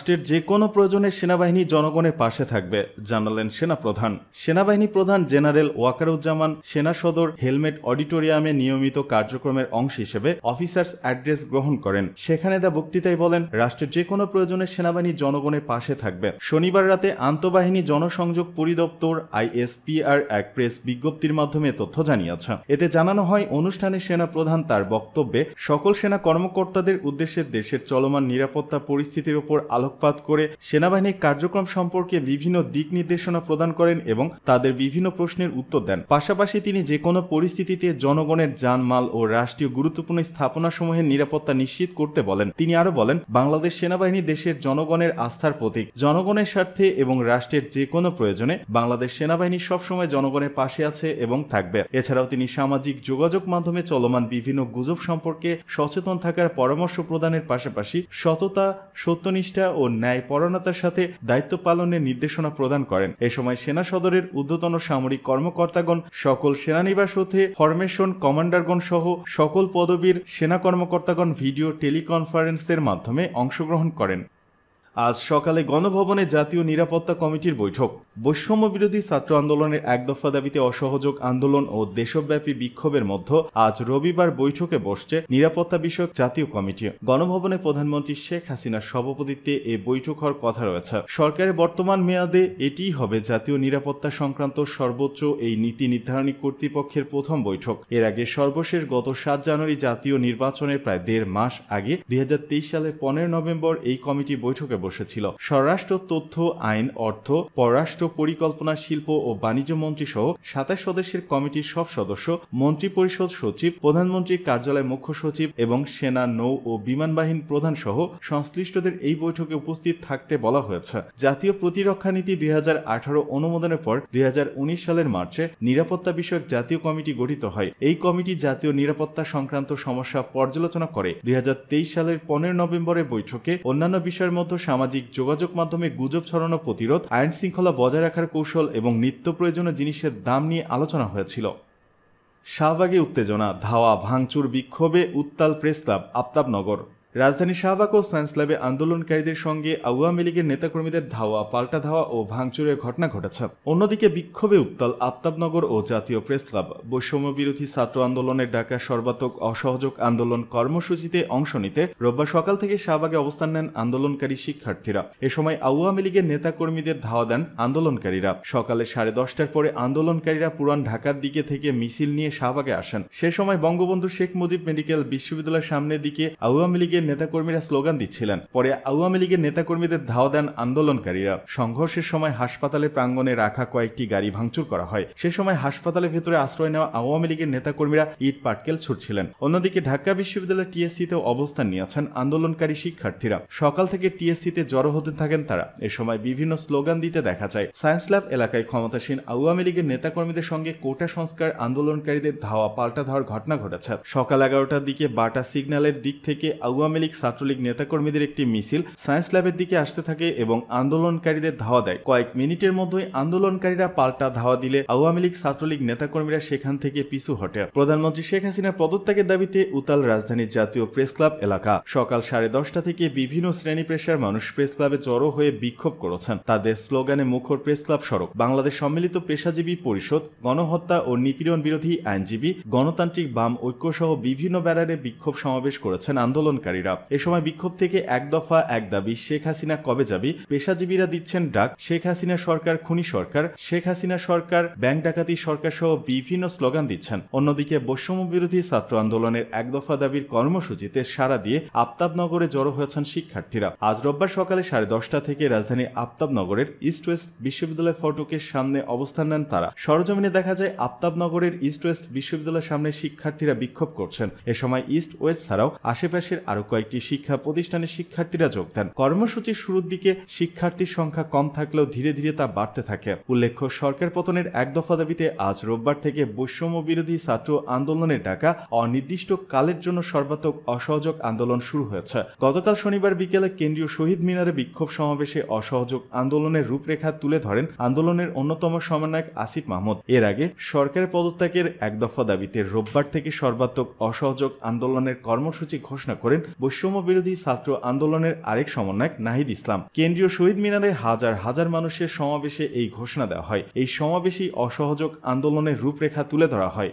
রাষ্ট্রের যে কোনো প্রয়োজনে সেনাবাহিনী জনগণের পাশে থাকবে জানালেন সেনাপ্রধান। সেনাবাহিনী প্রধান জেনারেল ওয়াকারুজ্জামান সেনা সদর হেলমেট অডিটোরিয়ামে নিয়মিত কার্যক্রমের অংশ হিসেবে অফিসার্স অ্যাড্রেস গ্রহণ করেন। সেখানে দেয়া বক্তৃতায় বলেন, রাষ্ট্রের যে কোনো প্রয়োজনে সেনাবাহিনী জনগণের পাশে থাকবে। শনিবার রাতে আন্তঃবাহিনী জনসংযোগ পরিদপ্তর ISPR এক প্রেস বিজ্ঞপ্তির মাধ্যমে তথ্য জানিয়েছে। এতে জানানো হয়, অনুষ্ঠানে সেনাপ্রধান তার বক্তব্যে সকল সেনা কর্মকর্তাদের উদ্দেশ্যে দেশের চলমান নিরাপত্তা পরিস্থিতির উপর আলোকপাত করে সেনাবাহিনীর কার্যক্রম সম্পর্কে বিভিন্ন দিক নির্দেশনা প্রদান করেন এবং তাদের বিভিন্ন প্রশ্নের উত্তর দেন। পাশাপাশি তিনি যে কোনো পরিস্থিতিতে জনগণের জানমাল ও রাষ্ট্রীয় গুরুত্বপূর্ণ স্থাপনাসমূহের নিরাপত্তা নিশ্চিত করতে বলেন। তিনি আরো বলেন, বাংলাদেশ সেনাবাহিনী দেশের জনগণের আস্থার প্রতীক। জনগণের স্বার্থে এবং রাষ্ট্রের যে কোনো প্রয়োজনে বাংলাদেশ সেনাবাহিনী সবসময় জনগণের পাশে আছে এবং থাকবে। এছাড়াও তিনি সামাজিক যোগাযোগ মাধ্যমে চলমান বিভিন্ন গুজব সম্পর্কে সচেতন থাকার পরামর্শ প্রদানের পাশাপাশি সততা, সত্যনিষ্ঠা ও ন্যায়পরায়ণতার সাথে দায়িত্ব পালনের নির্দেশনা প্রদান করেন। এ সময় সেনা সদরের ঊর্ধ্বতন সামরিক কর্মকর্তাগণ, সকল সেনানিবাস হতে ফরমেশন কমান্ডারগণ সহ সকল পদবীর সেনা কর্মকর্তাগণ ভিডিও টেলিকনফারেন্সের মাধ্যমে অংশগ্রহণ করেন। আজ সকালে গণভবনে জাতীয় নিরাপত্তা কমিটির বৈঠক। বৈষম্য বিরোধী ছাত্র আন্দোলনের এক দফা দাবিতে অসহযোগ আন্দোলন ও দেশব্যাপী বিক্ষোভের মধ্যে আজ রবিবার বৈঠকে বসছে নিরাপত্তা বিষয়ক জাতীয় কমিটি। গণভবনে প্রধানমন্ত্রী শেখ হাসিনার সভাপতিত্বে এ বৈঠক হওয়ার কথা রয়েছে। সরকারের বর্তমান মেয়াদে এটিই হবে জাতীয় নিরাপত্তা সংক্রান্ত সর্বোচ্চ এই নীতি নির্ধারণী কর্তৃপক্ষের প্রথম বৈঠক। এর আগে সর্বশেষ গত 7 জানুয়ারি জাতীয় নির্বাচনের প্রায় 1.5 মাস আগে 2023 সালের 15 নভেম্বর এই কমিটি বৈঠকে বসেছিল। স্বরাষ্ট্র, তথ্য, আইন, অর্থ, পররাষ্ট্র, পরিকল্পনা, শিল্প ও বাণিজ্য মন্ত্রী সহ 27 সদস্যের কমিটির সব সদস্য, মন্ত্রিপরিষদ সচিব, প্রধানমন্ত্রীর কার্যালয় মুখ্য সচিব এবং সেনা, নৌ ও বিমান বাহিনী প্রধান সহ সংশ্লিষ্টদের এই বৈঠকে উপস্থিত থাকতে বলা হয়েছে। জাতীয় প্রতিরক্ষা নীতি 2018 অনুমোদনের পর 2019 সালের মার্চে নিরাপত্তা বিষয়ক জাতীয় কমিটি গঠিত হয়। এই কমিটি জাতীয় নিরাপত্তা সংক্রান্ত সমস্যা পর্যালোচনা করে। 2023 সালের 15 নভেম্বরের বৈঠকে অন্যান্য বিষয়ের মধ্যে সামাজিক যোগাযোগ মাধ্যমে গুজব ছড়ানো প্রতিরোধ, আইন শৃঙ্খলা বজায় রাখার কৌশল এবং নিত্য প্রয়োজনীয় জিনিসের দাম নিয়ে আলোচনা হয়েছিল। শাহবাগে উত্তেজনা, ধাওয়া, ভাঙচুর, বিক্ষোভে উত্তাল প্রেস ক্লাব, আফতাবনগর। রাজধানী শাহবাগ ও সায়েন্স ল্যাবে আন্দোলনকারীদের সঙ্গে আওয়ামী লীগের নেতাকর্মীদের ধাওয়া, পাল্টা ধাওয়া ও ভাঙচুরের ঘটনা ঘটেছে। অন্যদিকে বিক্ষোভে উত্তাল আফতাবনগর ও জাতীয় প্রেস ক্লাব। বৈষম্য বিরোধী ছাত্র আন্দোলনের ডাকা সর্বাত্মক অসহযোগ আন্দোলন কর্মসূচিতে অংশ নিতে রোববার সকাল থেকে শাহবাগে অবস্থান নেন আন্দোলনকারী শিক্ষার্থীরা। এ সময় আওয়ামী লীগের নেতাকর্মীদের ধাওয়া দেন আন্দোলনকারীরা। সকালে 10:30টার পরে আন্দোলনকারীরা পুরান ঢাকার দিকে থেকে মিছিল নিয়ে শাহবাগে আসেন। সে সময় বঙ্গবন্ধু শেখ মুজিব মেডিকেল বিশ্ববিদ্যালয়ের সামনের দিকে আওয়ামী লীগের নেতাকর্মীরা স্লোগান দিচ্ছিলেন। পরে আওয়ামী লীগের নেতাকর্মীদের ধাওয়া দেন আন্দোলনকারীরা। সংঘর্ষের সময় হাসপাতালের প্রাঙ্গণে রাখা কয়েকটি গাড়ি ভাঙচুর করা হয়। সে সময় হাসপাতালের ভেতরে আশ্রয় নেওয়া আওয়ামী লীগের নেতাকর্মীরা ইট পাটকেল ছুটছিলেন। অন্যদিকে ঢাকা বিশ্ববিদ্যালয়ের TSC-তেও অবস্থান নিয়েছেন আন্দোলনকারী শিক্ষার্থীরা। সকাল থেকে TSC-তে জড়ো হতে থাকেন তারা। এ সময় বিভিন্ন স্লোগান দিতে দেখা যায়। সায়েন্স ল্যাব এলাকায় ক্ষমতাসীন আওয়ামী লীগের নেতাকর্মীদের সঙ্গে কোটা সংস্কার আন্দোলনকারীদের ধাওয়া, পাল্টা ধাওয়ার ঘটনা ঘটেছে। সকাল 11টার দিকে বাটা সিগন্যালের দিক থেকে আওয়ামী লীগ, ছাত্রলীগ নেতাকর্মীদের একটি মিছিল সায়েন্স ল্যাবের দিকে আসতে থাকে এবং আন্দোলনকারীদের ধাওয়া দেয়। কয়েক মিনিটের মধ্যেই আন্দোলনকারীরা পাল্টা ধাওয়া দিলে আওয়ামী লীগ, ছাত্রলীগ নেতাকর্মীরা সেখান থেকে পিছু হটে। প্রধানমন্ত্রী শেখ হাসিনার পদত্যাগের দাবিতে উত্তাল রাজধানীর জাতীয় প্রেস ক্লাব এলাকা। সকাল 10:30টা থেকে বিভিন্ন শ্রেণী পেশার মানুষ প্রেস ক্লাবে জড়ো হয়ে বিক্ষোভ করেছেন। তাদের স্লোগানে মুখর প্রেস ক্লাব সড়ক। বাংলাদেশ সম্মিলিত পেশাজীবী পরিষদ, গণহত্যা ও নিপীড়ন বিরোধী আইনজীবী, গণতান্ত্রিক বাম ঐক্য সহ বিভিন্ন ব্যানারে বিক্ষোভ সমাবেশ করেছেন আন্দোলনকারীরা। এ সময় বিক্ষোভ থেকে এক দফা এক দাবি, শেখ হাসিনা কবে যাবি। পেশাজীবীরা দিচ্ছেন ডাক, শেখ হাসিনা সরকার খুনি সরকার, শেখ হাসিনা সরকার, ব্যাংক ডাকাতি সরকার সহ বিভিন্ন স্লোগান দিচ্ছেন। অন্যদিকে বৈষম্য বিরোধী ছাত্র আন্দোলনের এক দফা দাবির কর্মসূচিতে সাড়া দিয়ে আফতাবনগরে জড়ো হয়েছেন শিক্ষার্থীরা। আজ রোববার সকালে 10:30টা থেকে রাজধানী আফতাবনগরের ইস্ট ওয়েস্ট বিশ্ববিদ্যালয় ফটকের সামনে অবস্থান নেন তারা। সরজমিনে দেখা যায় আফতাবনগরের ইস্ট ওয়েস্ট বিশ্ববিদ্যালয়ের সামনে শিক্ষার্থীরা বিক্ষোভ করছেন। এ সময় ইস্ট ওয়েস্ট ছাড়াও আশেপাশের আরো কয়েকটি শিক্ষা প্রতিষ্ঠানের শিক্ষার্থীরা যোগ দেন। কর্মসূচির শুরুর দিকে শিক্ষার্থীর সংখ্যা কম থাকলেও ধীরে ধীরে তা বাড়তে থাকে। উল্লেখ্য, সরকার পতনের এক দফা দাবিতে আজ রোববার থেকে বৈষম্য বিরোধী ছাত্র আন্দোলনের ডাকা অনির্দিষ্ট কালের জন্য সর্বাত্মক অসহযোগ আন্দোলন শুরু হয়েছে। গতকাল শনিবার বিকেলে কেন্দ্রীয় শহীদ মিনারে বিক্ষোভ সমাবেশে অসহযোগ আন্দোলনের রূপরেখা তুলে ধরেন আন্দোলনের অন্যতম সমন্বয়ক আসিফ মাহমুদ। এর আগে সরকারের পদত্যাগের এক দফা দাবিতে রোববার থেকে সর্বাত্মক অসহযোগ আন্দোলনের কর্মসূচি ঘোষণা করেন বৈষম্য বিরোধী ছাত্র আন্দোলনের আরেক সমন্বয়ক নাহিদ ইসলাম। কেন্দ্রীয় শহীদ মিনারে হাজার হাজার মানুষের সমাবেশে এই ঘোষণা দেওয়া হয়। এই সমাবেশেই অসহযোগ আন্দোলনের রূপরেখা তুলে ধরা হয়।